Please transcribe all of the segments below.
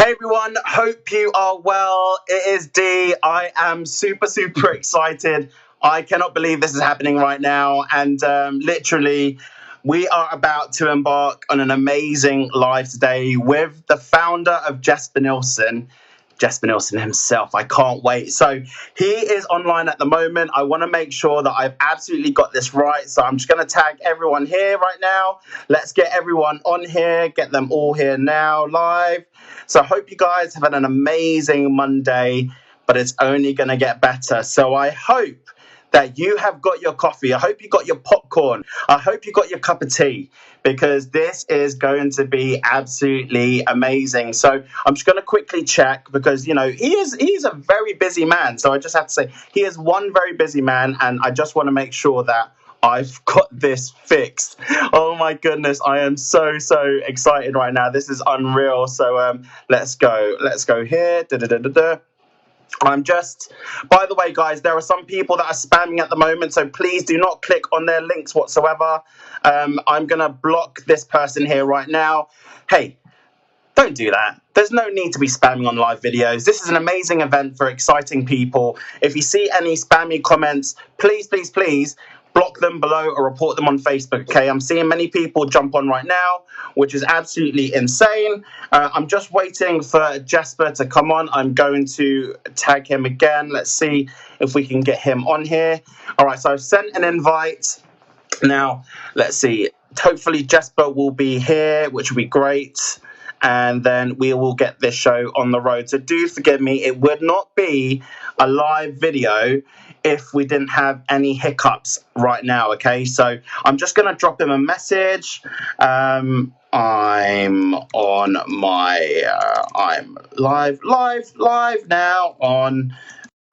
Hey everyone, hope you are well. It is D. I am super excited. I cannot believe this is happening right now. And literally, we are about to embark on an amazing live today with the founder of Jesper Nielsen. Jesper Nielsen himself. I can't wait. So he is online at the moment. I want to make sure that I've absolutely got this right. So I'm just going to tag everyone here right now. Let's get everyone on here, get them all here now live. So I hope you guys have had an amazing Monday, but it's only going to get better. So I hope that you have got your coffee. I hope you got your popcorn. I hope you got your cup of tea, because this is going to be absolutely amazing. So I'm just going to quickly check, because, you know, he's a very busy man. So I just have to say he is one very busy man, and I just want to make sure that I've got this fixed. Oh my goodness, I am so excited right now. This is unreal. So let's go here. I'm just, by the way, guys, there are some people that are spamming at the moment, so please do not click on their links whatsoever. I'm going to block this person here right now. Hey, don't do that. There's no need to be spamming on live videos. This is an amazing event for exciting people. If you see any spammy comments, please block them below or report them on Facebook, okay? I'm seeing many people jump on right now, which is absolutely insane. I'm just waiting for Jesper to come on. I'm going to tag him again. Let's see if we can get him on here. All right, so I've sent an invite. Now, let's see. Hopefully Jesper will be here, which will be great. And then we will get this show on the road. So do forgive me, it would not be a live video if we didn't have any hiccups right now, okay? So I'm just going to drop him a message. I'm on my, I'm live now on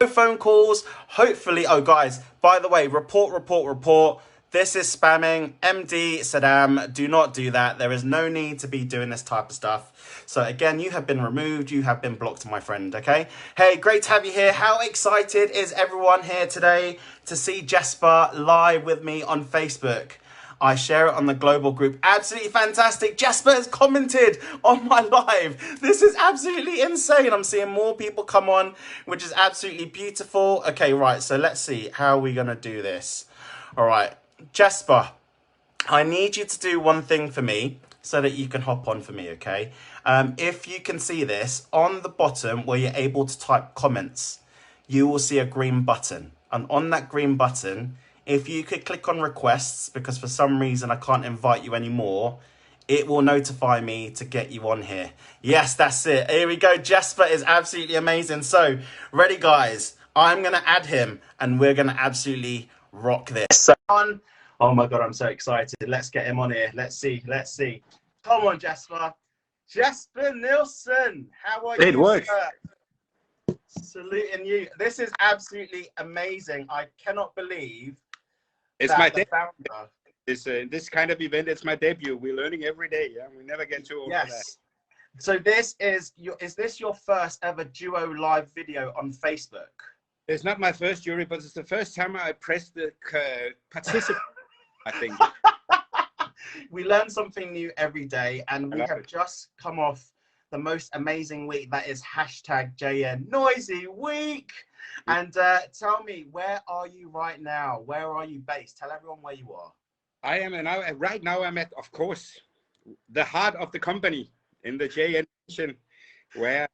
phone calls. Hopefully, oh guys, by the way, report. This is spamming. MD Saddam, do not do that. There is no need to be doing this type of stuff. So again, you have been removed. You have been blocked, my friend, okay? Hey, great to have you here. How excited is everyone here today to see Jesper live with me on Facebook? I share it on the global group. Absolutely fantastic. Jesper has commented on my live. This is absolutely insane. I'm seeing more people come on, which is absolutely beautiful. Okay, right. So let's see. How are we going to do this? All right. Jesper, I need you to do one thing for me so that you can hop on for me, okay? If you can see this, on the bottom where you're able to type comments, you will see a green button. And on that green button, if you could click on requests, because for some reason I can't invite you anymore, it will notify me to get you on here. Yes, that's it. Here we go. Jesper is absolutely amazing. So, ready, guys? I'm going to add him, and we're going to absolutely rock this. So, oh my God, I'm so excited. Let's get him on here. Let's see. Come on, Jesper. Jesper Nielsen, how are you? It works. Sir? Saluting you. This is absolutely amazing. I cannot believe it's my founder. This kind of event, it's my debut. We're learning every day. Yeah, we never get too old for that. So this is this your first ever duo live video on Facebook? It's not my first jury, but it's the first time I pressed the participate, I think. We learn something new every day, and we have just come off the most amazing week. That is #JN Noisy Week. And tell me, where are you right now? Where are you based? Tell everyone where you are. I am, and right now I'm at, of course, the heart of the company in the JN Nation, where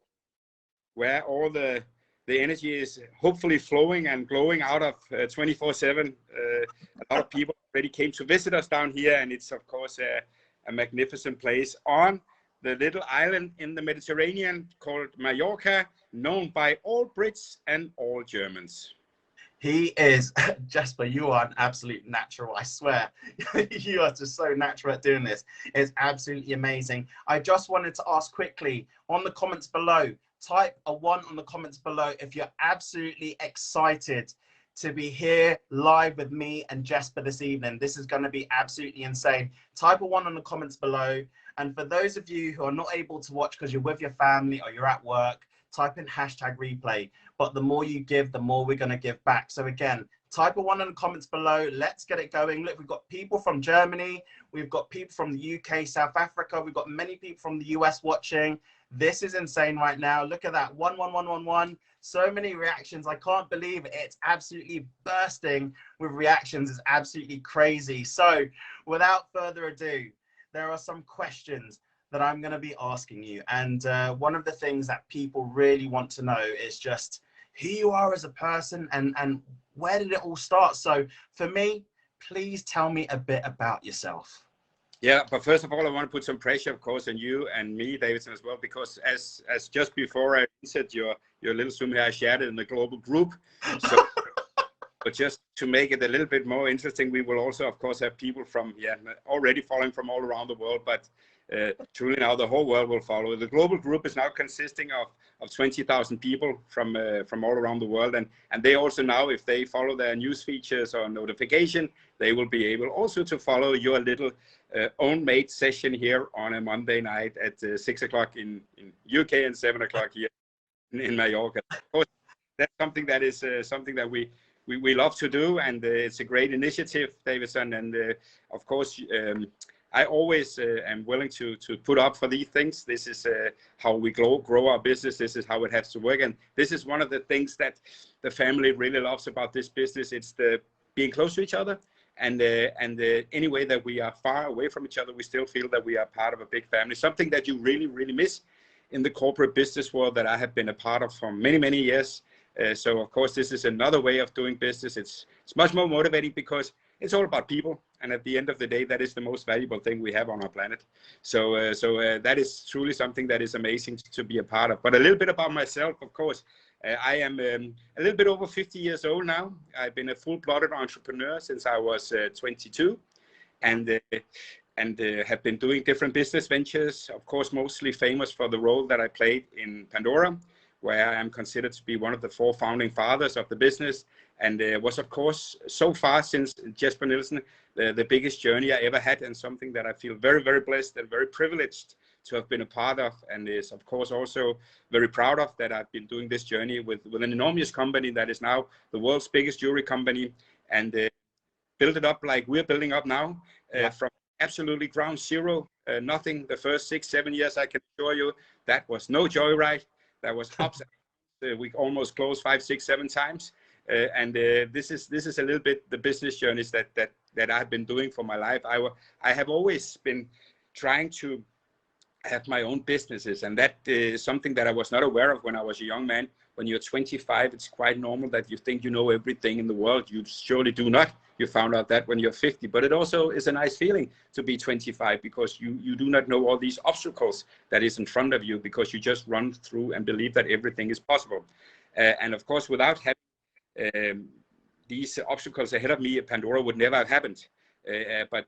all the energy is hopefully flowing and glowing out of 24/7. A lot of people already came to visit us down here, and it's of course a magnificent place on the little island in the Mediterranean called Mallorca, known by all Brits and all Germans. He is, Jesper, you are an absolute natural, I swear. You are just so natural at doing this. It's absolutely amazing. I just wanted to ask quickly, on the comments below, type a 1 on the comments below if you're absolutely excited to be here live with me and Jesper this evening. This is going to be absolutely insane. Type a 1 on the comments below. And for those of you who are not able to watch because you're with your family or you're at work, type in #replay. But the more you give, the more we're going to give back. So again, type a 1 in the comments below. Let's get it going. Look, we've got people from Germany. We've got people from the UK, South Africa. We've got many people from the US watching. This is insane right now. Look at that. 11111. So many reactions. I can't believe it. It's absolutely bursting with reactions. It's absolutely crazy. So without further ado, there are some questions that I'm going to be asking you. And one of the things that people really want to know is just who you are as a person and where did it all start? So for me, please tell me a bit about yourself. Yeah, but first of all, I want to put some pressure, of course, on you and me, Davidson, as well, because as just before I said your little Zoom here, I shared it in the global group. So, but just to make it a little bit more interesting, we will also, of course, have people from already following from all around the world, but truly now the whole world will follow. The global group is now consisting of 20,000 people from all around the world, and they also now, if they follow their news features or notification, they will be able also to follow your little own made session here on a Monday night at 6 o'clock in UK and 7 o'clock here in Mallorca. Of course, that's something that is something that we love to do, and it's a great initiative, Davidson. And of course, I always am willing to put up for these things. This is how we grow our business. This is how it has to work, and this is one of the things that the family really loves about this business. It's the being close to each other. And any way that we are far away from each other, we still feel that we are part of a big family, something that you really, really miss in the corporate business world that I have been a part of for many, many years. So, of course, this is another way of doing business. It's much more motivating because it's all about people. And at the end of the day, that is the most valuable thing we have on our planet. So, that is truly something that is amazing to be a part of. But a little bit about myself, of course. I am a little bit over 50 years old now. I've been a full-blooded entrepreneur since I was 22, and have been doing different business ventures. Of course, mostly famous for the role that I played in Pandora, where I am considered to be one of the 4 founding fathers of the business, and was, of course, so far since Jesper Nielsen, the biggest journey I ever had, and something that I feel very, very blessed and very privileged to have been a part of, and is, of course, also very proud of that I've been doing this journey with an enormous company that is now the world's biggest jewelry company, and build it up like we're building up now, from absolutely ground zero, nothing. The first 6-7 years, I can assure you, that was no joyride. That was ups and downs. We almost closed 5, 6, 7 times. And this is a little bit the business journeys that I've been doing for my life. I have always been trying to have my own businesses, and that is something that I was not aware of when I was a young man. When you're 25, it's quite normal that you think you know everything in the world. You surely do not. You found out that when you're 50, but it also is a nice feeling to be 25, because you do not know all these obstacles that is in front of you, because you just run through and believe that everything is possible. And of course, without having these obstacles ahead of me, Pandora would never have happened. But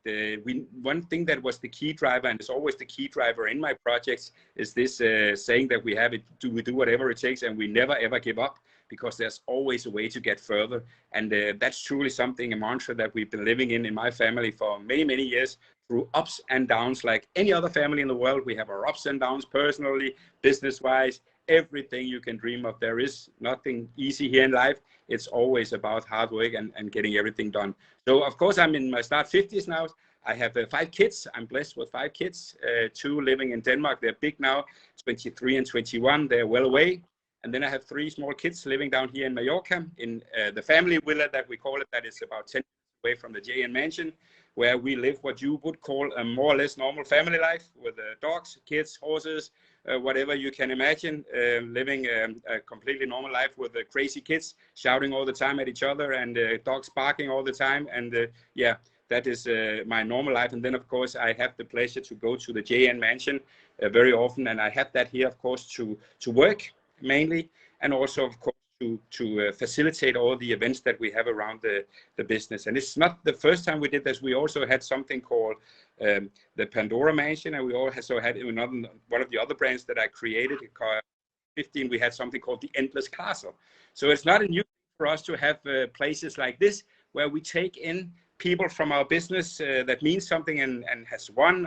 one thing that was the key driver, and is always the key driver in my projects, is this saying that we have: we do whatever it takes, and we never ever give up, because there's always a way to get further. And that's truly something, a mantra that we've been living in my family for many, many years, through ups and downs. Like any other family in the world, we have our ups and downs, personally, business-wise, everything you can dream of. There is nothing easy here in life. It's always about hard work and getting everything done. So, of course, I'm in my start 50s now. I have 5 kids. I'm blessed with 5 kids, 2 living in Denmark. They're big now, 23 and 21. They're well away. And then I have 3 small kids living down here in Mallorca, in the family villa that we call it, that is about 10 minutes away from the JN Mansion, where we live what you would call a more or less normal family life, with dogs, kids, horses, whatever you can imagine, living a completely normal life with crazy kids shouting all the time at each other, and dogs barking all the time. And yeah, that is my normal life. And then, of course, I have the pleasure to go to the JN Mansion very often, and I have that here, of course, to work mainly, and also, of course, to facilitate all the events that we have around the business. And it's not the first time we did this. We also had something called the Pandora Mansion, and we also had one of the other brands that I created. In 2015, we had something called the Endless Castle. So it's not a new thing for us to have places like this, where we take in people from our business that means something and has won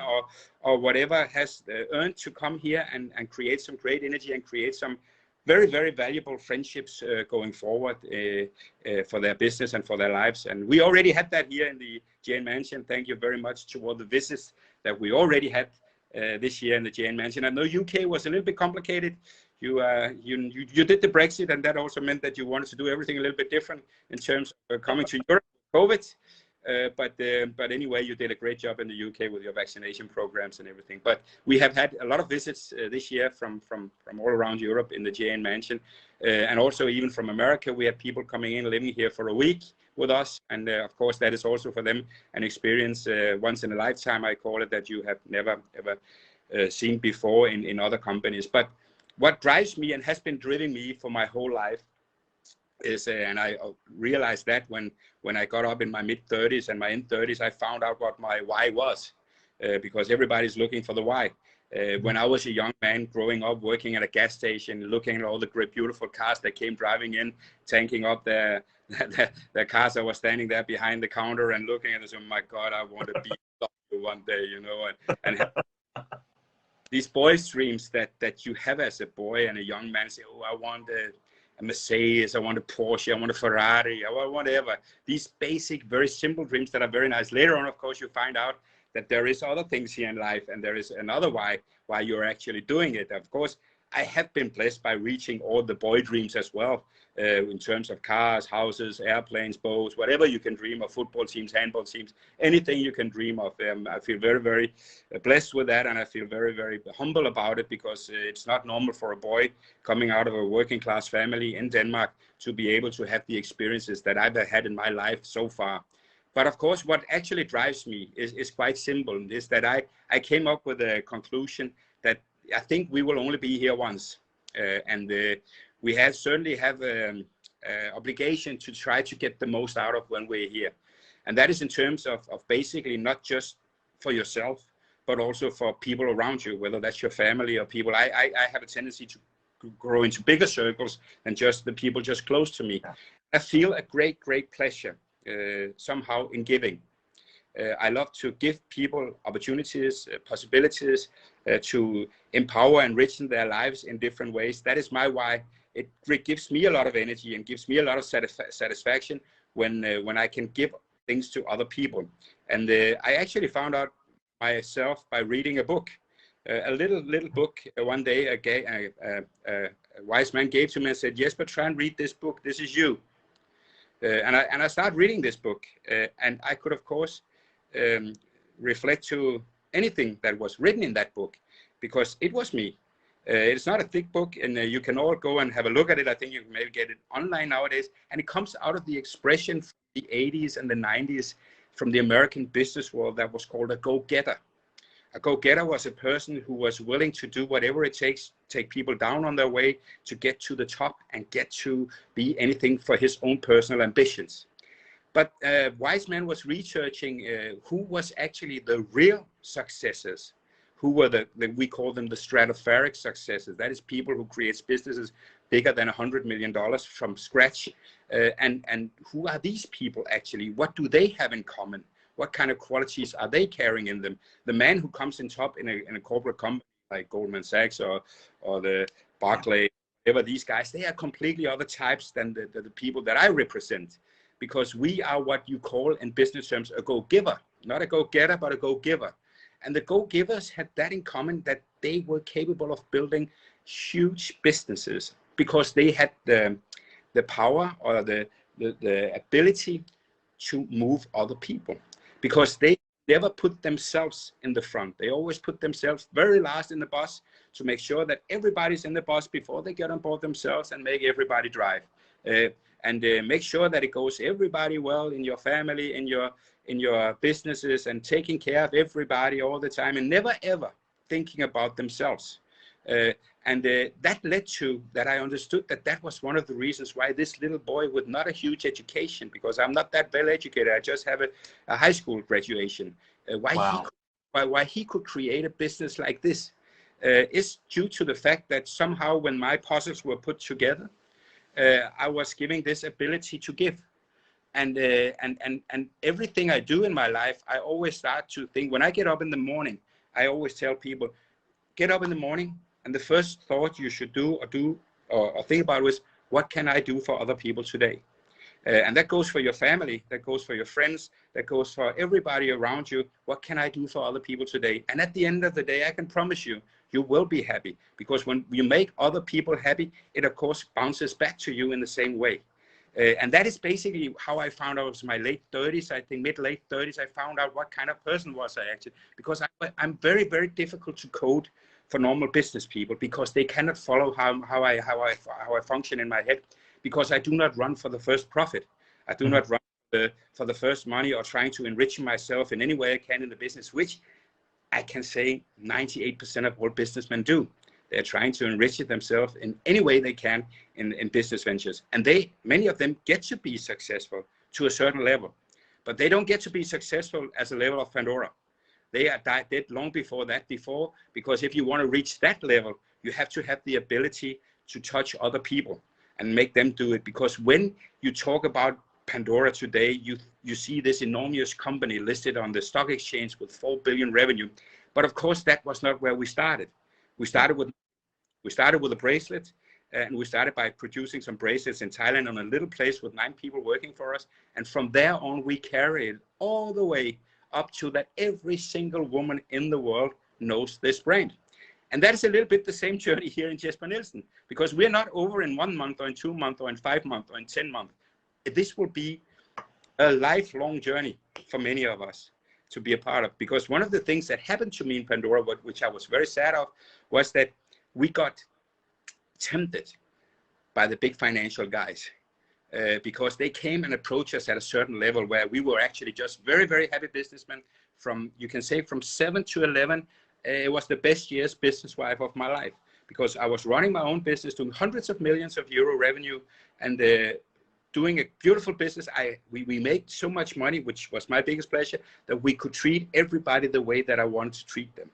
or whatever, has earned, to come here and create some great energy and create some very, very valuable friendships going forward for their business and for their lives. And we already had that here in the JN Mansion. Thank you very much to all the visits that we already had this year in the JN Mansion. I know UK was a little bit complicated. You did the Brexit, and that also meant that you wanted to do everything a little bit different in terms of coming to Europe with COVID. But anyway, you did a great job in the UK with your vaccination programs and everything. But we have had a lot of visits this year from all around Europe in the JN Mansion, and also even from America. We have people coming in, living here for a week with us, and of course that is also for them an experience once in a lifetime, I call it, that you have never ever seen before in other companies. But what drives me and has been driving me for my whole life is, and I realized that when I got up in my mid-30s and my end-30s, I found out what my why was, because everybody's looking for the why. When I was a young man growing up, working at a gas station, looking at all the great, beautiful cars that came driving in, tanking up their cars, I was standing there behind the counter and looking at this. Oh my God, I want to be one day, you know, and these boys' dreams that you have as a boy and a young man. Say, oh, I want a Mercedes, I want a Porsche, I want a Ferrari, I want whatever. These basic, very simple dreams that are very nice. Later on, of course, you find out that there is other things here in life, and there is another why you're actually doing it. Of course, I have been blessed by reaching all the boy dreams as well, in terms of cars, houses, airplanes, boats, whatever you can dream of, football teams, handball teams, anything you can dream of. I feel very, very blessed with that, and I feel very, very humble about it, because it's not normal for a boy coming out of a working class family in Denmark to be able to have the experiences that I've had in my life so far. But of course, what actually drives me is quite simple, is that I came up with a conclusion that I think we will only be here once, and we certainly have an obligation to try to get the most out of when we're here. And that is in terms of basically not just for yourself, but also for people around you, whether that's your family or people. I have a tendency to grow into bigger circles than just the people just close to me. I feel a great, great pleasure somehow in giving. I love to give people opportunities, possibilities to empower and enrich their lives in different ways. That is my why. It gives me a lot of energy and gives me a lot of satisfaction when I can give things to other people. And I actually found out myself by reading a book, a little book. One day a wise man gave to me and said, "Jesper, try and read this book. This is you." And I started reading this book, and I could, of course, reflect to anything that was written in that book, because it was me. It's not a thick book, and you can all go and have a look at it. I think you can maybe get it online nowadays, and it comes out of the expression from the 80s and the 90s from the American business world that was called a go-getter. A go-getter was a person who was willing to do whatever it takes, take people down on their way to get to the top and get to be anything for his own personal ambitions. But Wise Man was researching who was actually the real successes, who were we call them the stratospheric successes. That is people who creates businesses bigger than $100 million from scratch. And who are these people actually? What do they have in common? What kind of qualities are they carrying in them? The man who comes in top in a corporate company like Goldman Sachs or the Barclays, whatever, these guys, they are completely other types than the people that I represent. Because we are what you call in business terms a go-giver, not a go-getter, but a go-giver. And the go-givers had that in common, that they were capable of building huge businesses because they had the power or the ability to move other people, because they never put themselves in the front. They always put themselves very last in the bus to make sure that everybody's in the bus before they get on board themselves, and make everybody drive. And make sure that it goes everybody well in your family, in your businesses, and taking care of everybody all the time, and never ever thinking about themselves. And that led to that I understood that was one of the reasons why this little boy with not a huge education, because I'm not that well educated, I just have a high school graduation, why he could create a business like this is due to the fact that somehow when my puzzles were put together, I was giving this ability to give. And everything I do in my life, I always start to think, when I get up in the morning, I always tell people, get up in the morning, and the first thought you should do or think about is, what can I do for other people today? And that goes for your family, that goes for your friends, that goes for everybody around you. What can I do for other people today? And at the end of the day, I can promise you, you will be happy, because when you make other people happy, it of course bounces back to you in the same way. And that is basically how I found out. It was my late 30s, I think mid-late 30s, I found out what kind of person was I actually, because I'm very, very difficult to code for normal business people, because they cannot follow how I function in my head, because I do not run for the first profit. I do not run for the first money, or trying to enrich myself in any way I can in the business, which I can say 98% of all businessmen do. They're trying to enrich themselves in any way they can in business ventures. And many of them get to be successful to a certain level, but they don't get to be successful as a level of Pandora. They are dead long before that, because if you want to reach that level, you have to have the ability to touch other people and make them do it. Because when you talk about Pandora today, you see this enormous company listed on the stock exchange with 4 billion revenue. But of course, that was not where we started. We started with a bracelet, and we started by producing some bracelets in Thailand on a little place with 9 people working for us. And from there on, we carried all the way up to that every single woman in the world knows this brand. And that is a little bit the same journey here in Jesper Nielsen, because we're not over in 1 month or in 2 months or in 5 months or in 10 months. This will be a lifelong journey for many of us to be a part of. Because one of the things that happened to me in Pandora, which I was very sad of, was that we got tempted by the big financial guys, because they came and approached us at a certain level where we were actually just very, very happy businessmen. From, you can say, from 7 to 11, it was the best years business-wise of my life, because I was running my own business, doing hundreds of millions of euro revenue, and doing a beautiful business. We made so much money, which was my biggest pleasure, that we could treat everybody the way that I wanted to treat them.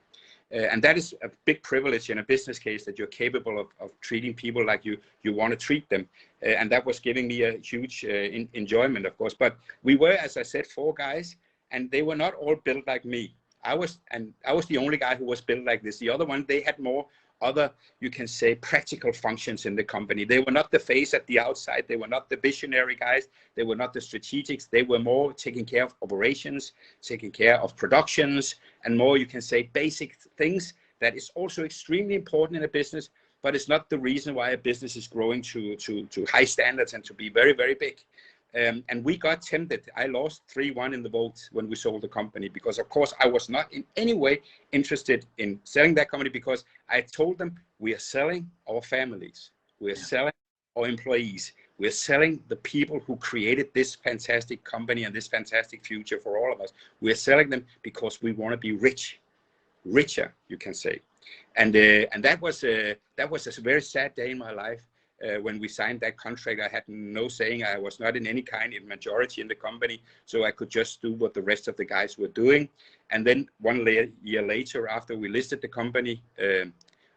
And that is a big privilege in a business case, that you're capable of treating people like you want to treat them. And that was giving me a huge enjoyment, of course. But we were, as I said, 4 guys, and they were not all built like me. I was the only guy who was built like this. The other one, they had more other, you can say, practical functions in the company. They were not the face at the outside. They were not the visionary guys. They were not the strategics. They were more taking care of operations, taking care of productions, and more, you can say, basic things that is also extremely important in a business, but it's not the reason why a business is growing to high standards and to be very, very big. And we got tempted. I lost 3-1 in the vote when we sold the company, because of course I was not in any way interested in selling that company, because I told them, we are selling our families, we are selling our employees, we are selling the people who created this fantastic company and this fantastic future for all of us. We are selling them because we want to be richer, you can say. And that was a very sad day in my life. When we signed that contract, I had no saying. I was not in any kind of majority in the company, so I could just do what the rest of the guys were doing. And then 1 year later, after we listed the company,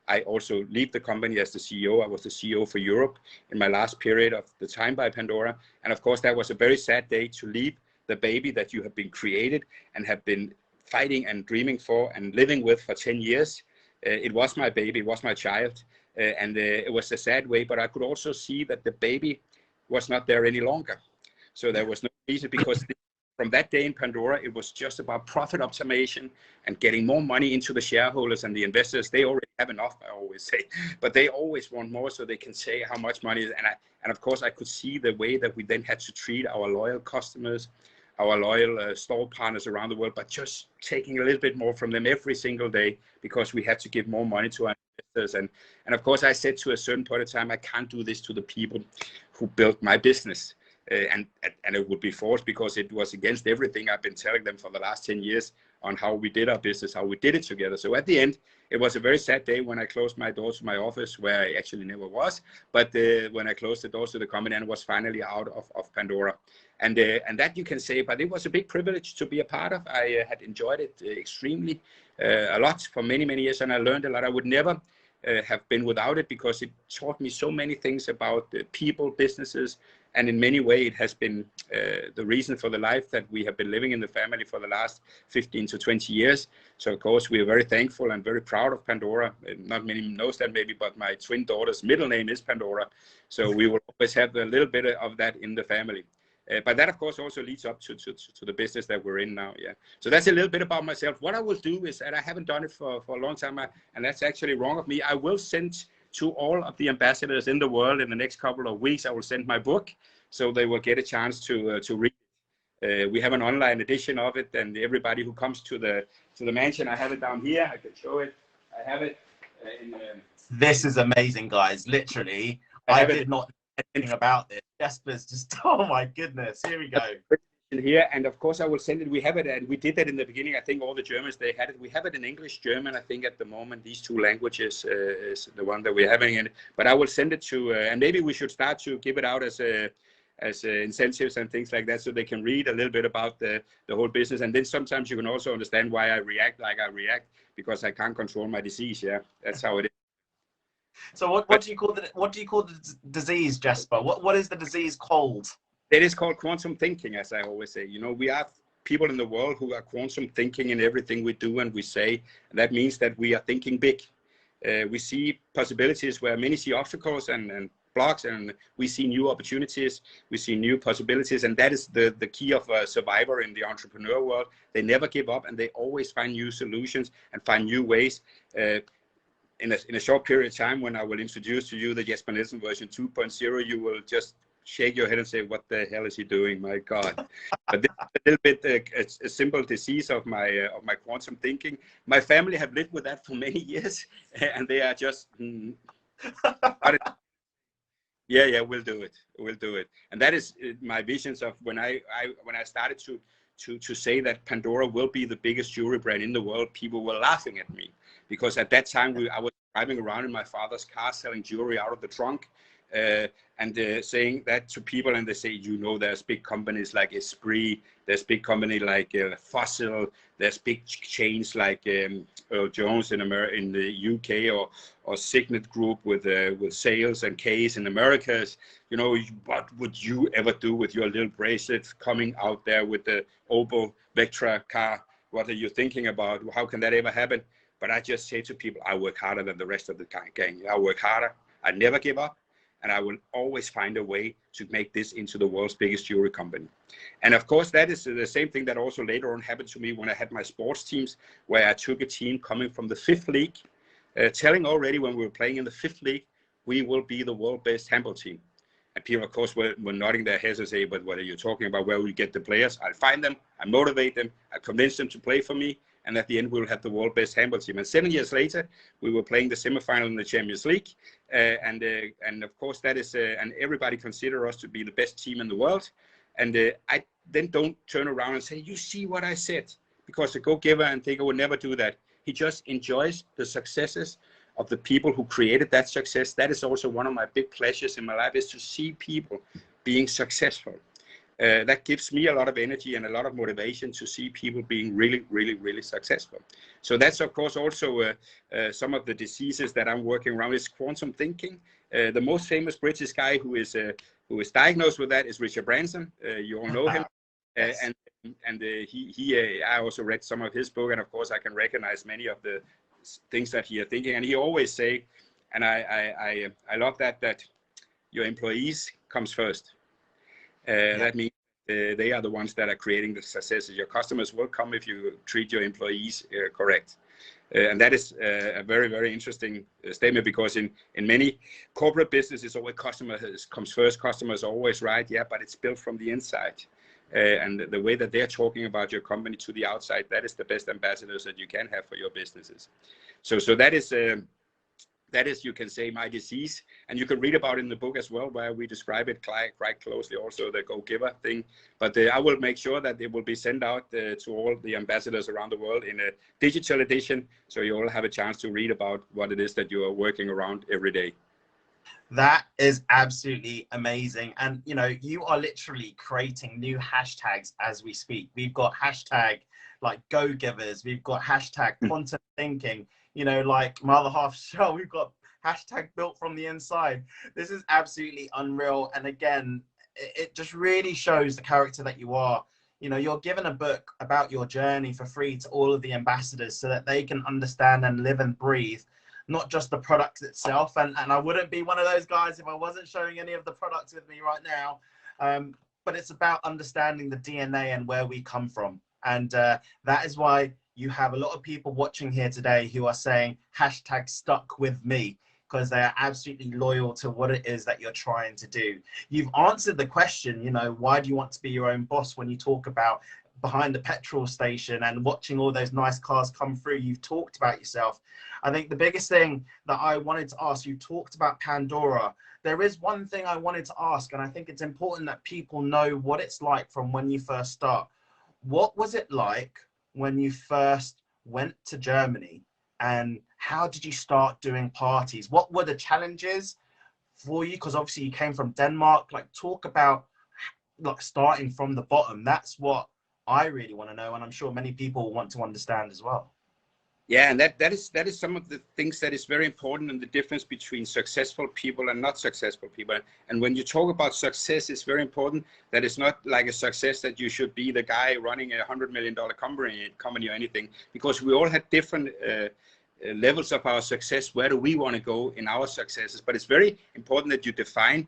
I also leave the company as the CEO. I was the CEO for Europe in my last period of the time by Pandora. And of course, that was a very sad day to leave the baby that you have been created and have been fighting and dreaming for and living with for 10 years. It was my baby, it was my child. And it was a sad way, but I could also see that the baby was not there any longer. So there was no reason, because from that day in Pandora, it was just about profit optimization and getting more money into the shareholders and the investors. They already have enough, I always say, but they always want more, so they can say how much money is. And of course, I could see the way that we then had to treat our loyal customers, our loyal store partners around the world, but just taking a little bit more from them every single day, because we had to give more money to our investors. And of course, I said to a certain point of time, I can't do this to the people who built my business. And it would be forced, because it was against everything I've been telling them for the last 10 years on how we did our business, how we did it together. So at the end, it was a very sad day when I closed my doors to my office, where I actually never was. But when I closed the doors to the company and was finally out of Pandora. And that you can say, but it was a big privilege to be a part of. I had enjoyed it extremely a lot for many, many years, and I learned a lot. I would never have been without it, because it taught me so many things about people, businesses, and in many ways it has been the reason for the life that we have been living in the family for the last 15 to 20 years. So of course we are very thankful and very proud of Pandora. Not many knows that maybe, but my twin daughter's middle name is Pandora. So we will always have a little bit of that in the family. But that, of course, also leads up to the business that we're in now. Yeah. So that's a little bit about myself. What I will do is, and I haven't done it for a long time, and that's actually wrong of me. I will send to all of the ambassadors in the world in the next couple of weeks. I will send my book, so they will get a chance to read. We have an online edition of it, and everybody who comes to the mansion, I have it down here. I can show it. I have it. This is amazing, guys. Literally, I did not know anything about this. Jesper's just, oh my goodness. Here we go. Here, and of course I will send it. We have it, and we did that in the beginning. I think all the Germans, they had it. We have it in English, German. I think at the moment these two languages is the one that we're having in it. But I will send it to, and maybe we should start to give it out as incentives and things like that, so they can read a little bit about the whole business. And then sometimes you can also understand why I react like I react, because I can't control my disease. Yeah, that's how it is. So what do you call the disease, Jesper? What is the disease called? It is called quantum thinking, as I always say. You know, we are people in the world who are quantum thinking in everything we do and we say. And that means that we are thinking big. We see possibilities where many see obstacles and blocks, and we see new opportunities. We see new possibilities, and that is the key of a survivor in the entrepreneur world. They never give up, and they always find new solutions and find new ways. In a short period of time, when I will introduce to you the Jesper Nielsen version 2.0, you will just shake your head and say, what the hell is he doing? My God. But this is a little bit a simple disease of my quantum thinking. My family have lived with that for many years, and they are just, yeah, we'll do it. And that is my visions of when I started to say that Pandora will be the biggest jewelry brand in the world. People were laughing at me, because at that time I was driving around in my father's car selling jewelry out of the trunk. And saying that to people, and they say, you know, there's big companies like Esprit, there's big company like Fossil, there's big chains like Earl Jones in the UK, or Signet Group with sales and K's in Americas. You know, what would you ever do with your little bracelet coming out there with the Opel Vectra car? What are you thinking about? How can that ever happen? But I just say to people, I work harder than the rest of the gang. I work harder. I never give up. And I will always find a way to make this into the world's biggest jewelry company. And of course, that is the same thing that also later on happened to me when I had my sports teams, where I took a team coming from the 5th league, telling already when we were playing in the 5th league, we will be the world best handball team. And people, of course, were nodding their heads and say, but what are you talking about? Where will we get the players? I'll find them, I motivate them, I convince them to play for me. And at the end, we'll have the world best handball team. And 7 years later, we were playing the semifinal in the Champions League. And of course, that is, and everybody consider us to be the best team in the world. And I then don't turn around and say, you see what I said? Because the go-giver and thinker would never do that. He just enjoys the successes of the people who created that success. That is also one of my big pleasures in my life, is to see people being successful. That gives me a lot of energy and a lot of motivation to see people being really, really, really successful. So that's, of course, also some of the diseases that I'm working around is quantum thinking. The most famous British guy who is diagnosed with that is Richard Branson. You all know him. Yes. I also read some of his book, and of course I can recognize many of the things that he is thinking. And he always say, and I love that your employees comes first. That means they are the ones that are creating the successes. Your customers will come if you treat your employees correct. And that is a very, very interesting statement, because in many corporate businesses, always customers comes first. Customers are always right, yeah, but it's built from the inside. And the way that they're talking about your company to the outside, that is the best ambassadors that you can have for your businesses. So that is, you can say, my disease, and you can read about it in the book as well, where we describe it quite closely, also the go-giver thing. But I will make sure that it will be sent out to all the ambassadors around the world in a digital edition, so you all have a chance to read about what it is that you are working around every day. That is absolutely amazing. And, you know, you are literally creating new hashtags as we speak. We've got hashtag like go-givers. We've got hashtag quantum thinking. You know, like my other half show, we've got hashtag built from the inside. This is absolutely unreal. And again, it just really shows the character that you are. You know, you're given a book about your journey for free to all of the ambassadors so that they can understand and live and breathe, not just the product itself. And I wouldn't be one of those guys if I wasn't showing any of the products with me right now. but it's about understanding the DNA and where we come from. And that is why you have a lot of people watching here today who are saying hashtag stuck with me, because they are absolutely loyal to what it is that you're trying to do. You've answered the question, you know, why do you want to be your own boss? When you talk about behind the petrol station and watching all those nice cars come through, you've talked about yourself. I think the biggest thing that I wanted to ask, you talked about Pandora. There is one thing I wanted to ask, and I think it's important that people know what it's like from when you first start. What was it like when you first went to Germany, and how did you start doing parties? What were the challenges for you? Because obviously you came from Denmark. Like, talk about like starting from the bottom. That's what I really want to know, and I'm sure many people want to understand as well. Yeah, and that is some of the things that is very important, and the difference between successful people and not successful people. And when you talk about success, it's very important that it's not like a success that you should be the guy running $100 million company or anything, because we all have different levels of our success. Where do we want to go in our successes? But it's very important that you define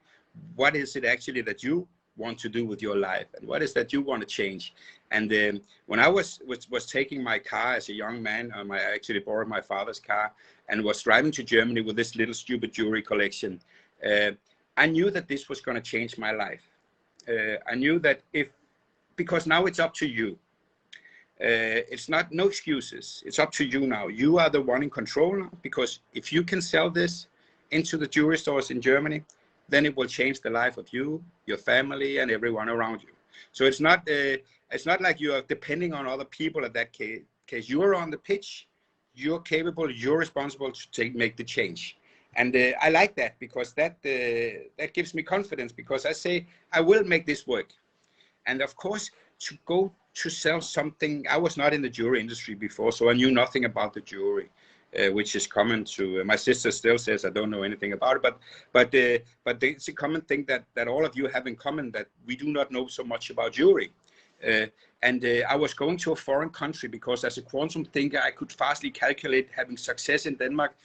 what is it actually that you want to do with your life, and what is that you want to change. And when I was taking my car as a young man, I actually borrowed my father's car and was driving to Germany with this little stupid jewelry collection. I knew that this was going to change my life. I knew that because now it's up to you. It's no excuses. It's up to you now. You are the one in control now, because if you can sell this into the jewelry stores in Germany, then it will change the life of you, your family, and everyone around you. So it's not like you are depending on other people at that case. You are on the pitch, you're capable, you're responsible to make the change. And I like that, because that gives me confidence, because I say, I will make this work. And of course, to go to sell something, I was not in the jewelry industry before, so I knew nothing about the jewelry. Which is common to my sister still says I don't know anything about it, but it's a common thing that all of you have in common, that we do not know so much about jewelry. And I was going to a foreign country because as a quantum thinker I could fastly calculate having success in Denmark.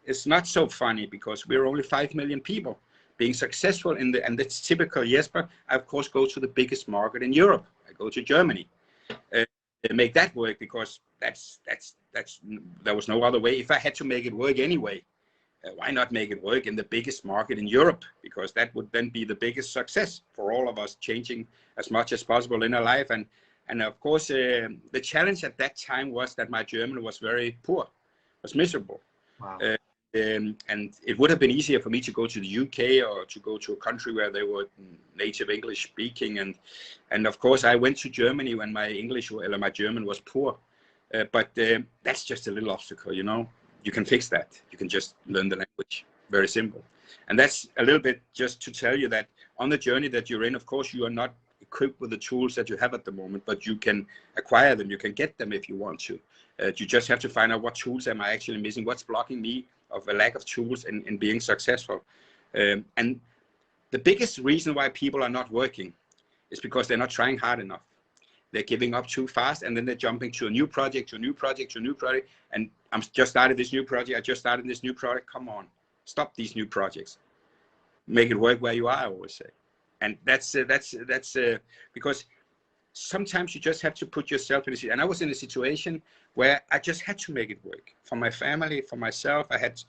It's not so funny, because we're only 5 million people being successful and that's typical Jesper. I of course go to the biggest market in Europe. I go to Germany. Make that work, because there was no other way. If I had to make it work anyway, why not make it work in the biggest market in Europe? Because that would then be the biggest success for all of us, changing as much as possible in our life. And of course, the challenge at that time was that my German was very poor, was miserable. Wow. And it would have been easier for me to go to the UK or to go to a country where they were native English speaking. And of course, I went to Germany when my my German was poor. But that's just a little obstacle, you know. You can fix that. You can just learn the language. Very simple. And that's a little bit just to tell you that on the journey that you're in, of course, you are not equipped with the tools that you have at the moment, but you can acquire them. You can get them if you want to. You just have to find out what tools am I actually missing, what's blocking me of a lack of tools in being successful. And the biggest reason why people are not working is because they're not trying hard enough. They're giving up too fast, and then they're jumping to a new project, to a new project, to a new project. And I'm just started this new project. I just started this new product. Come on, stop these new projects. Make it work where you are, I always say. And that's because sometimes you just have to put yourself in a situation. And I was in a situation where I just had to make it work for my family, for myself. I had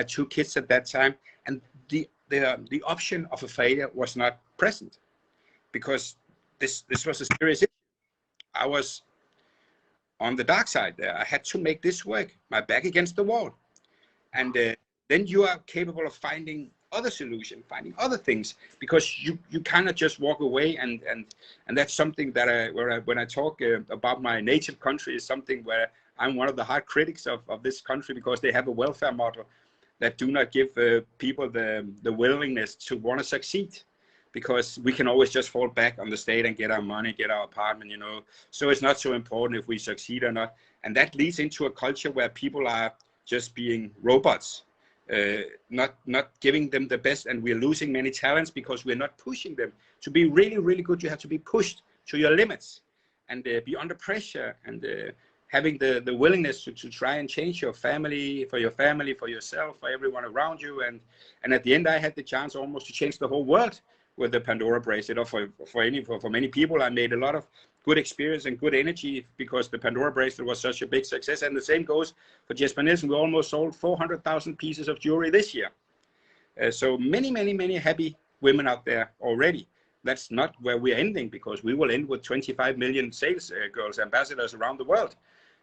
2 kids at that time, and the option of a failure was not present, because this was a serious issue. I was on the dark side there. I had to make this work, my back against the wall. And then you are capable of finding other solutions, finding other things, because you cannot just walk away. And that's something that when I talk about my native country, is something where I'm one of the hard critics of this country, because they have a welfare model that do not give people the willingness to want to succeed. Because we can always just fall back on the state and get our money, get our apartment, you know. So it's not so important if we succeed or not. And that leads into a culture where people are just being robots, not giving them the best. And we're losing many talents because we're not pushing them. To be really, really good, you have to be pushed to your limits and be under pressure, and having the willingness to try and change your family, for yourself, for everyone around you. And at the end, I had the chance almost to change the whole world with the Pandora bracelet, or for many people. I made a lot of good experience and good energy because the Pandora bracelet was such a big success. And the same goes for Jesper Nielsen. We almost sold 400,000 pieces of jewelry this year. So many happy women out there already. That's not where we're ending, because we will end with 25 million sales girls, ambassadors around the world.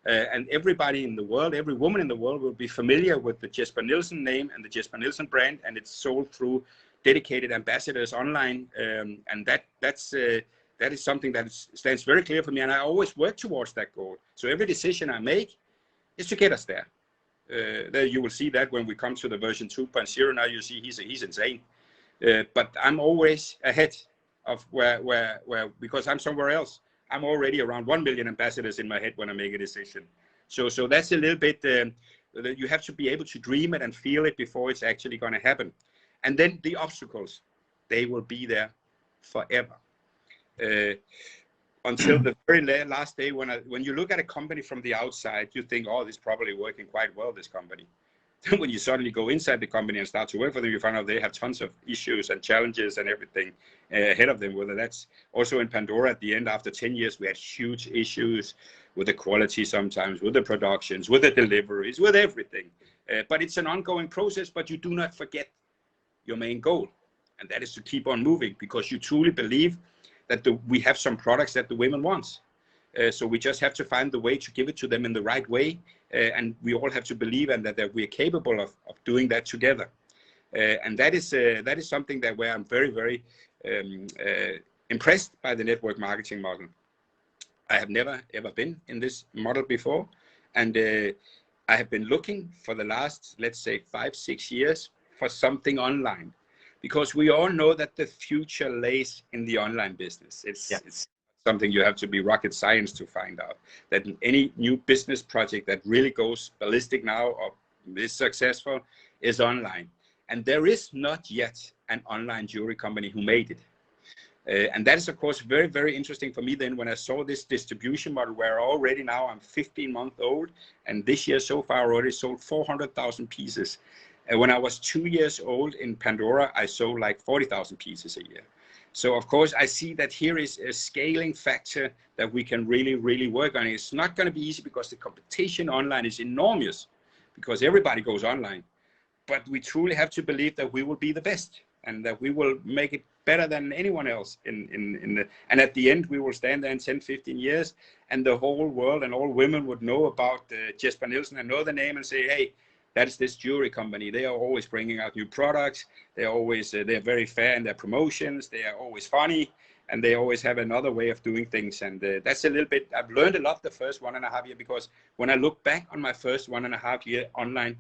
And everybody in the world, every woman in the world will be familiar with the Jesper Nielsen name and the Jesper Nielsen brand, and it's sold through dedicated ambassadors online. And that is something that stands very clear for me, and I always work towards that goal. So every decision I make is to get us there. There you will see that when we come to the version 2.0. Now you see he's insane, but I'm always ahead of where because I'm somewhere else. I'm already around 1 million ambassadors in my head when I make a decision. So that's a little bit, you have to be able to dream it and feel it before it's actually going to happen. And then the obstacles, they will be there forever. Until the very last day, when you look at a company from the outside, you think, oh, this is probably working quite well, this company. When you suddenly go inside the company and start to work for them, you find out they have tons of issues and challenges and everything ahead of them. Whether that's also in Pandora at the end, after 10 years, we had huge issues with the quality sometimes, with the productions, with the deliveries, with everything. But it's an ongoing process, but you do not forget your main goal. And that is to keep on moving, because you truly believe that we have some products that the women want. So we just have to find the way to give it to them in the right way. And we all have to believe and that we're capable of doing that together. And that is something that where I'm very impressed by the network marketing model. I have never ever been in this model before. And I have been looking for the last, let's say 5-6 years for something online, because we all know that the future lays in the online business. It's something you have to be rocket science to find out, that any new business project that really goes ballistic now or is successful is online. And there is not yet an online jewelry company who made it. And that is, of course, very interesting for me then when I saw this distribution model where already now I'm 15 months old, and this year so far I already sold 400,000 pieces. And when I was 2 years old in Pandora, I sold like 40,000 pieces a year. So of course I see that here is a scaling factor that we can really work on. It's not going to be easy because the competition online is enormous, because everybody goes online. But we truly have to believe that we will be the best and that we will make it better than anyone else and at the end we will stand there in 10-15 years and the whole world and all women would know about Jesper Nielsen and know the name and say, hey, that's this jewelry company. They are always bringing out new products. They're always they're very fair in their promotions. They are always funny, and they always have another way of doing things. And that's a little bit. I've learned a lot the first 1.5 years, because when I look back on my first 1.5 year online,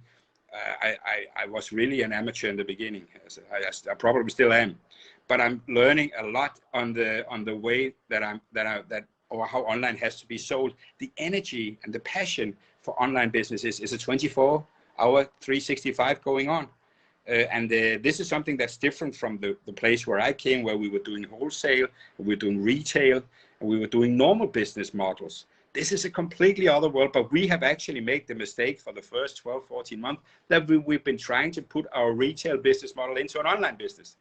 I was really an amateur in the beginning. I probably still am, but I'm learning a lot on the way that or how online has to be sold. The energy and the passion for online businesses is a 24-hour 365 going on. And this is something that's different from the place where I came, where we were doing wholesale, we were doing retail, and we were doing normal business models. This is a completely other world, but we have actually made the mistake for the first 12-14 months that we've been trying to put our retail business model into an online business.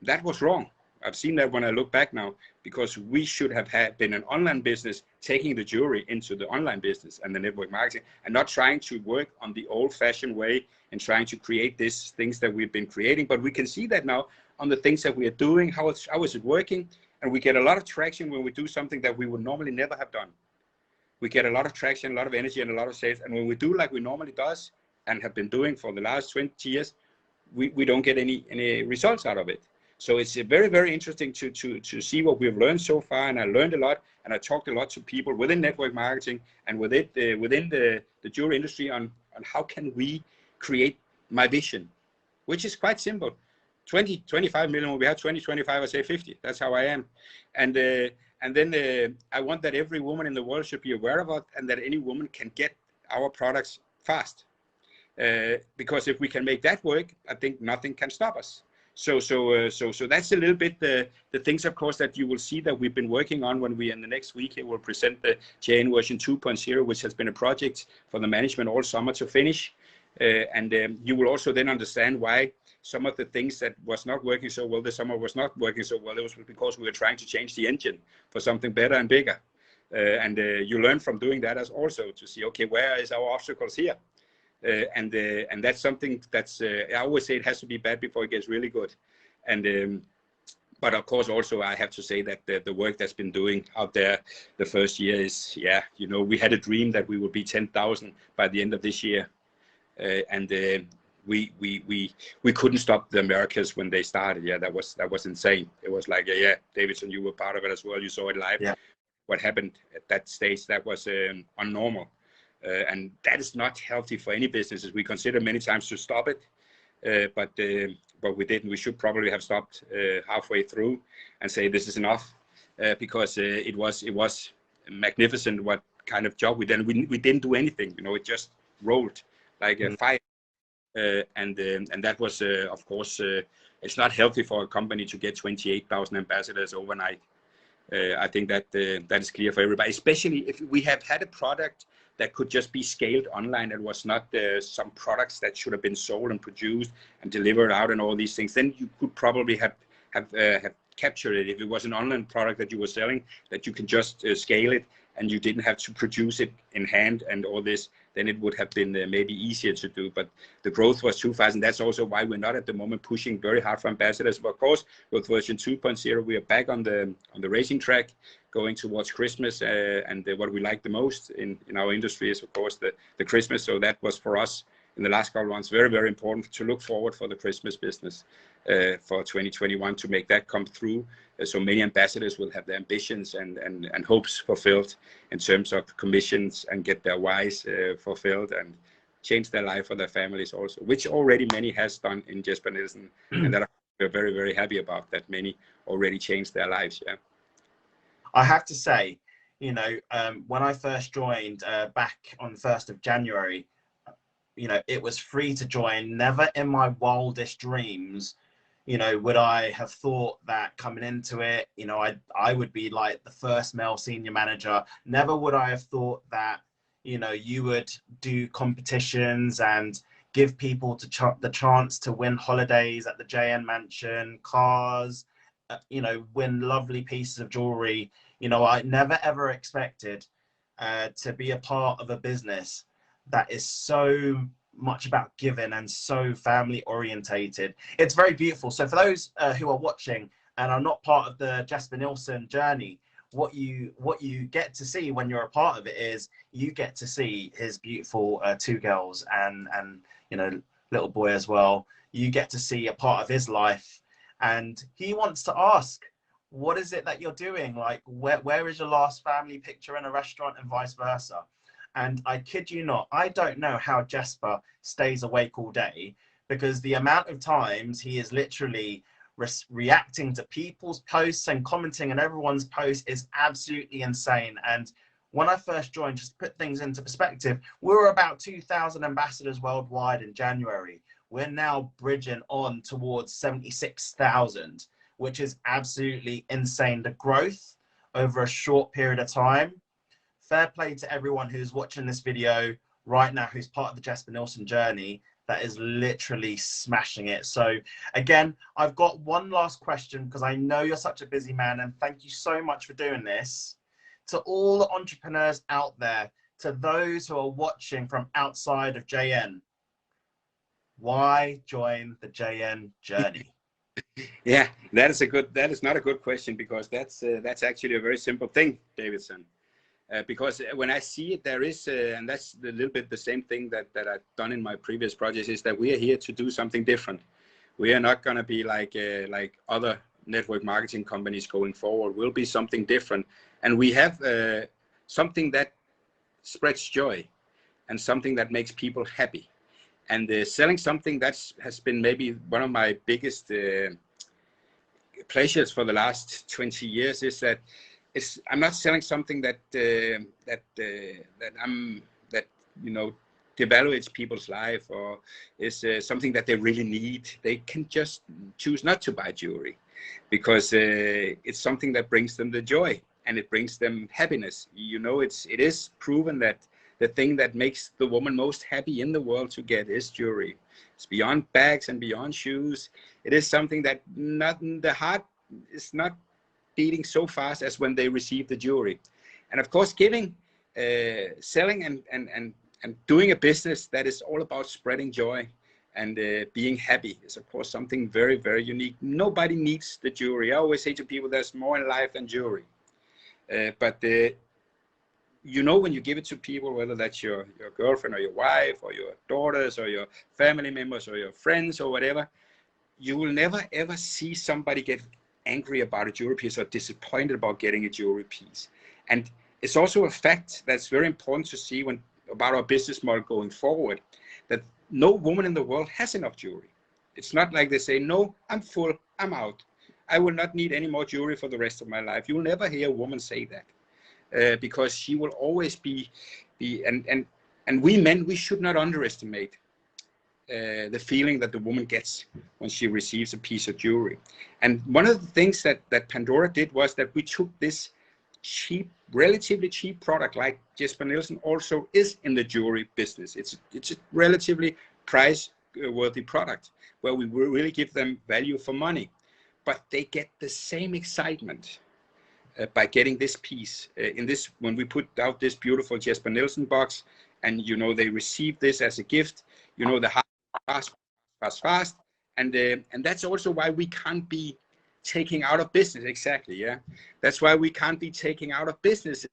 That was wrong. I've seen that when I look back now, because we should have been an online business taking the jewelry into the online business and the network marketing, and not trying to work on the old-fashioned way and trying to create these things that we've been creating. But we can see that now on the things that we are doing, how is it working, and we get a lot of traction when we do something that we would normally never have done. We get a lot of traction, a lot of energy, and a lot of sales. And when we do like we normally does and have been doing for the last 20 years, we don't get any results out of it. So it's very interesting to see what we've learned so far. And I learned a lot, and I talked a lot to people within network marketing and within the jewelry industry on how can we create my vision, which is quite simple. 20-25 million, when we have 20-25, I say 50. That's how I am. And then I want that every woman in the world should be aware of it, and that any woman can get our products fast. Because if we can make that work, I think nothing can stop us. So that's a little bit the things, of course, that you will see that we've been working on when we in the next week here will present the JN version 2.0, which has been a project for the management all summer to finish. And you will also then understand why some of the things that was not working so well this summer was not working so well. It was because we were trying to change the engine for something better and bigger. And you learn from doing that as also to see, okay, where is our obstacles here? And that's something that's, I always say it has to be bad before it gets really good. And but of course, also I have to say that the work that's been doing out there the first year is, yeah, you know, we had a dream that we would be 10,000 by the end of this year. And we couldn't stop the Americas when they started. Yeah, that was insane. It was like, yeah, Davidson, you were part of it as well. You saw it live. Yeah. What happened at that stage, that was unnormal. And that is not healthy for any businesses. We consider many times to stop it, but we didn't. We should probably have stopped halfway through and say this is enough, because it was magnificent what kind of job we did. We didn't do anything, you know, it just rolled like a fire. And that was, of course, it's not healthy for a company to get 28,000 ambassadors overnight. I think that that is clear for everybody, especially if we have had a product that could just be scaled online and was not some products that should have been sold and produced and delivered out and all these things. Then you could probably have captured it. If it was an online product that you were selling, that you can just scale it and you didn't have to produce it in hand and all this, then it would have been maybe easier to do. But the growth was too fast, and that's also why we're not at the moment pushing very hard for ambassadors. But of course, with version 2.0, we are back on the racing track, going towards Christmas, and what we like the most in our industry is, of course, the Christmas. So that was for us in the last couple of months very, very important to look forward for the Christmas business for 2021, to make that come through. So many ambassadors will have their ambitions and hopes fulfilled in terms of commissions, and get their whys fulfilled and change their life for their families also, which already many has done in Jesper Nielsen, and that we're very, very happy about, that many already changed their lives. Yeah. I have to say, you know, when I first joined back on the 1st of January, you know, it was free to join. Never in my wildest dreams, you know, would I have thought that coming into it, you know, I would be like the first male senior manager. Never would I have thought that, you know, you would do competitions and give people the chance to win holidays at the JN Mansion, cars, you know, win lovely pieces of jewelry. You know, I never ever expected to be a part of a business that is so much about giving and so family orientated. It's very beautiful. So for those who are watching and are not part of the Jesper Nielsen journey, what you get to see when you're a part of it is you get to see his beautiful two girls and you know, little boy as well. You get to see a part of his life, and he wants to ask, what is it that you're doing? Like, where is your last family picture in a restaurant, and vice versa? And I kid you not, I don't know how Jesper stays awake all day, because the amount of times he is literally reacting to people's posts and commenting on everyone's posts is absolutely insane. And when I first joined, just to put things into perspective, we were about 2,000 ambassadors worldwide in January. We're now bridging on towards 76,000, which is absolutely insane. The growth over a short period of time. Fair play to everyone who's watching this video right now, who's part of the Jesper Nielsen journey, that is literally smashing it. So again, I've got one last question, because I know you're such a busy man, and thank you so much for doing this. To all the entrepreneurs out there, to those who are watching from outside of JN, why join the JN journey? Yeah, that is not a good question, because that's actually a very simple thing, Davidson. Because when I see it, there is, and that's a little bit the same thing that I've done in my previous projects, is that we are here to do something different. We are not going to be like other network marketing companies going forward. We'll be something different, and we have something that spreads joy and something that makes people happy. And selling something that has been maybe one of my biggest pleasures for the last 20 years is that I'm not selling something that you know, devaluates people's life, or is something that they really need. They can just choose not to buy jewelry, because it's something that brings them the joy and it brings them happiness. You know, it is proven that the thing that makes the woman most happy in the world to get is jewelry. It's beyond bags and beyond shoes. It is something that the heart is not beating so fast as when they receive the jewelry. And of course, giving, selling and doing a business that is all about spreading joy and being happy is of course something very, very unique. Nobody needs the jewelry. I always say to people, there's more in life than jewelry. But you know, when you give it to people, whether that's your girlfriend or your wife or your daughters or your family members or your friends or whatever, you will never ever see somebody get angry about a jewelry piece or disappointed about getting a jewelry piece. And it's also a fact that's very important to see when about our business model going forward, that no woman in the world has enough jewelry. It's not like they say, no, I'm full, I'm out. I will not need any more jewelry for the rest of my life. You will never hear a woman say that, because she will always be and we men, we should not underestimate the feeling that the woman gets when she receives a piece of jewelry. And one of the things that Pandora did was that we took this cheap, relatively cheap product, like Jesper Nielsen also is in the jewelry business. It's a relatively price worthy product where we will really give them value for money, but they get the same excitement by getting this piece in this, when we put out this beautiful Jesper Nielsen box, and you know, they receive this as a gift, you know, the fast, and that's also why we can't be taking out of business. Exactly, yeah, that's why we can't be taking out of business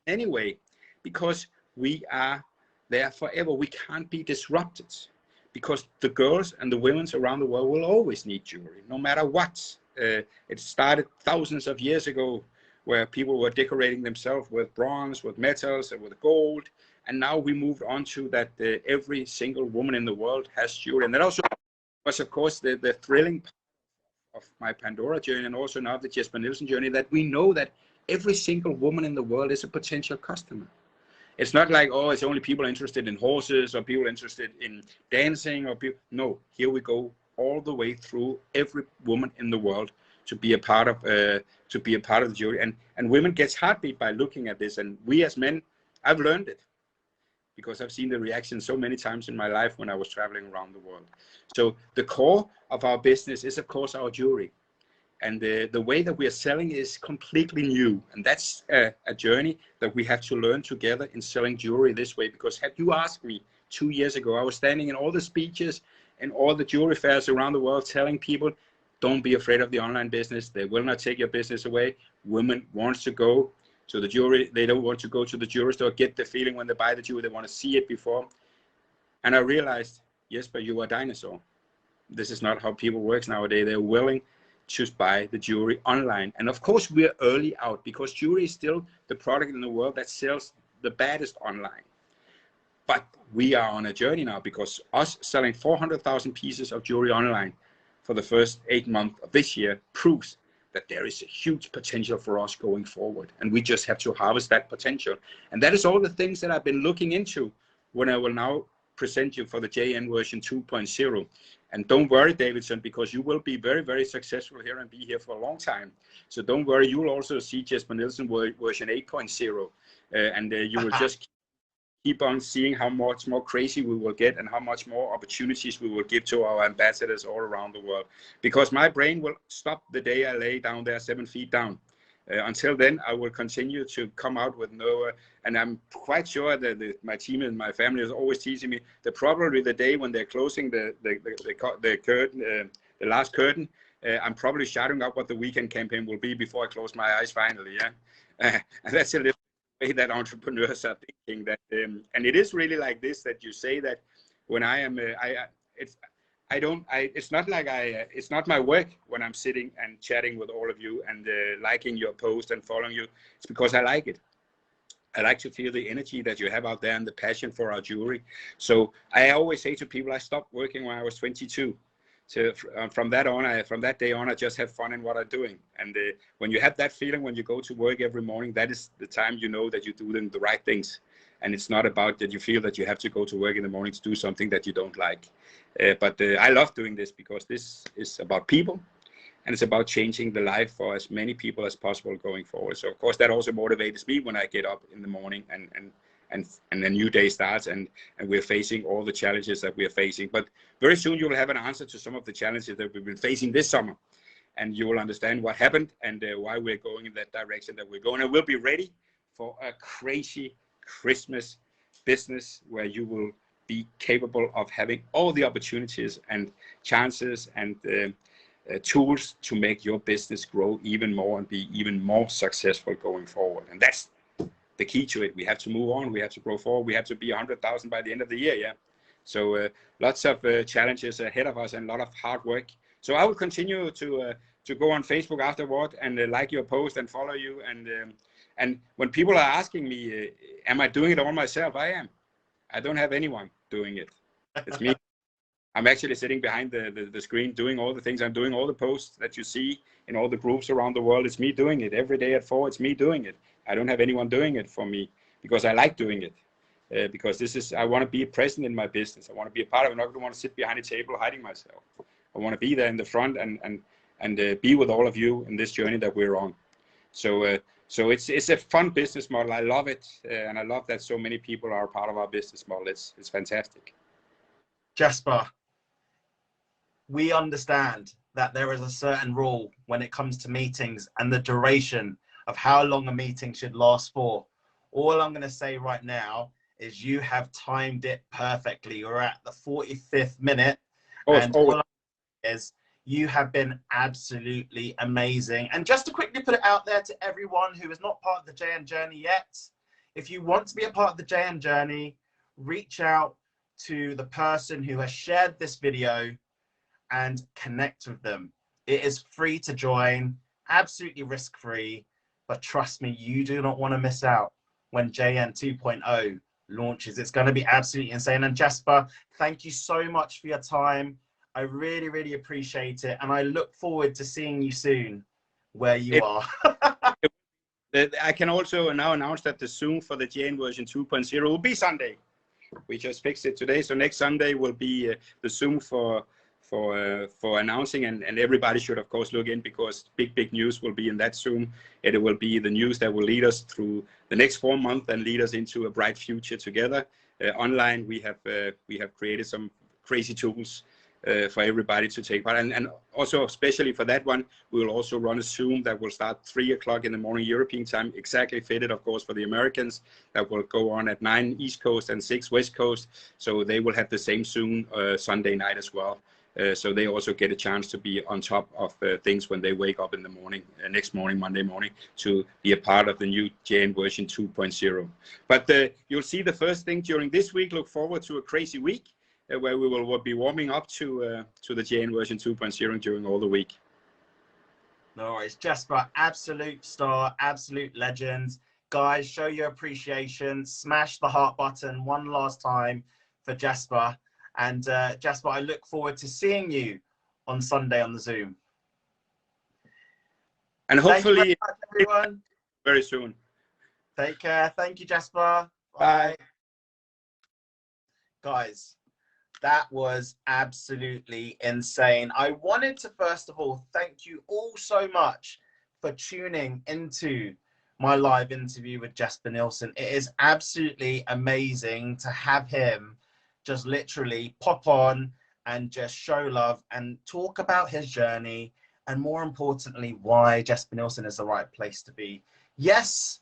anyway, because we are there forever. We can't be disrupted, because the girls and the women around the world will always need jewelry, no matter what. It started thousands of years ago, where people were decorating themselves with bronze, with metals, and with gold. And now we moved on to that every single woman in the world has jewelry. And that also was, of course, the thrilling part of my Pandora journey, and also now the Jesper Nielsen journey, that we know that every single woman in the world is a potential customer. It's not like, oh, it's only people interested in horses or people interested in dancing or people. No, here we go all the way through every woman in the world to be a part of the jewelry. And women gets heartbeat by looking at this. And we as men, I've learned it, because I've seen the reaction so many times in my life when I was traveling around the world. So the core of our business is, of course, our jewelry. And the way that we are selling is completely new. And that's a journey that we have to learn together in selling jewelry this way. Because had you asked me 2 years ago, I was standing in all the speeches and all the jewelry fairs around the world telling people, don't be afraid of the online business. They will not take your business away. Women want to go to the jewelry. They don't want to go to the jewelry store, get the feeling when they buy the jewelry. They want to see it before. And I realized, yes, but you are a dinosaur. This is not how people work nowadays. They're willing to buy the jewelry online. And of course, we're early out, because jewelry is still the product in the world that sells the baddest online. But we are on a journey now, because us selling 400,000 pieces of jewelry online for the first 8 months of this year proves that there is a huge potential for us going forward. And we just have to harvest that potential. And that is all the things that I've been looking into when I will now present you for the JN version 2.0. And don't worry, Davidson, because you will be very, very successful here and be here for a long time. So don't worry, you will also see Jesper Nielsen version 8.0. And you will just keep on seeing how much more crazy we will get and how much more opportunities we will give to our ambassadors all around the world. Because my brain will stop the day I lay down there 7 feet down. Until then, I will continue to come out with no, and I'm quite sure that my team and my family is always teasing me that probably the day when they're closing the curtain, the last curtain, I'm probably shouting out what the weekend campaign will be before I close my eyes finally. Yeah, and that's a little way that entrepreneurs are thinking. That, and it is really like this, that you say that when I am, it's not like it's not my work when I'm sitting and chatting with all of you and liking your post and following you. It's because I like it. I like to feel the energy that you have out there and the passion for our jewelry. So I always say to people, I stopped working when I was 22. So from that day on, I just have fun in what I'm doing. And when you have that feeling, when you go to work every morning, that is the time you know that you're doing the right things. And it's not about that you feel that you have to go to work in the morning to do something that you don't like. But I love doing this, because this is about people, and it's about changing the life for as many people as possible going forward. So of course that also motivates me when I get up in the morning and a new day starts, and we're facing all the challenges that we're facing. But very soon you will have an answer to some of the challenges that we've been facing this summer, and you will understand what happened and why we're going in that direction that we're going. And we'll be ready for a crazy Christmas business where you will be capable of having all the opportunities and chances and tools to make your business grow even more and be even more successful going forward. And that's the key to it. We have to move on. We have to grow forward. We have to be 100,000 by the end of the year. Yeah. So lots of challenges ahead of us and a lot of hard work. So I will continue to go on Facebook afterward and like your post and follow you. And when people are asking me, am I doing it all myself? I am. I don't have anyone doing it. It's me. I'm actually sitting behind the screen doing all the things. I'm doing all the posts that you see in all the groups around the world. It's me doing it every day at 4. It's me doing it. I don't have anyone doing it for me because I like doing it. Because I want to be present in my business. I want to be a part of it. I don't want to sit behind a table hiding myself. I want to be there in the front and be with all of you in this journey that we're on. So it's a fun business model. I love it, and I love that so many people are a part of our business model. It's fantastic. Jesper, we understand that there is a certain rule when it comes to meetings and the duration of how long a meeting should last for. All I'm going to say right now is you have timed it perfectly. We're at the 45th minute, and all I'm saying is you have been absolutely amazing. And just to quickly put it out there to everyone who is not part of the JN Journey yet, if you want to be a part of the JN Journey, reach out to the person who has shared this video and connect with them. It is free to join, absolutely risk-free, but trust me, you do not want to miss out when JN 2.0 launches. It's going to be absolutely insane. And Jesper, thank you so much for your time. I really, really appreciate it. And I look forward to seeing you soon where you are. I can also now announce that the Zoom for the JN version 2.0 will be Sunday. We just fixed it today. So next Sunday will be the Zoom for announcing, and everybody should of course look in, because big news will be in that Zoom. It will be the news that will lead us through the next 4 months and lead us into a bright future together. Online, we have created some crazy tools for everybody to take part, and also especially for that one, we will also run a Zoom that will start 3 o'clock in the morning European time, exactly fitted of course for the Americans, that will go on at 9 East Coast and 6 West Coast. So they will have the same Zoom Sunday night as well. So they also get a chance to be on top of things when they wake up in the morning, next morning, Monday morning, to be a part of the new JN version 2.0. But you'll see the first thing during this week. Look forward to a crazy week where we will be warming up to the JN version 2.0 during all the week. No worries, Jesper, absolute star, absolute legend. Guys, show your appreciation. Smash the heart button one last time for Jesper. And Jesper, I look forward to seeing you on Sunday on the Zoom. And hopefully, everyone, very soon. Take care. Thank you, Jesper. Bye. Guys, that was absolutely insane. I wanted to, first of all, thank you all so much for tuning into my live interview with Jesper Nielsen. It is absolutely amazing to have him just literally pop on and just show love and talk about his journey, and more importantly, why Jesper Nielsen is the right place to be. Yes,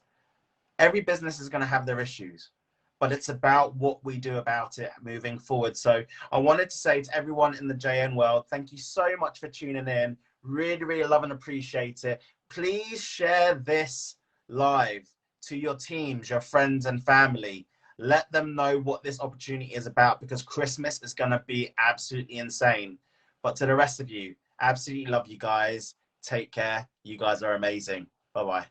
every business is going to have their issues, but it's about what we do about it moving forward. So I wanted to say to everyone in the JN world, thank you so much for tuning in. Really, really love and appreciate it. Please share this live to your teams, your friends and family. Let them know what this opportunity is about, because Christmas is going to be absolutely insane. But to the rest of you, absolutely love you guys. Take care. You guys are amazing. Bye-bye.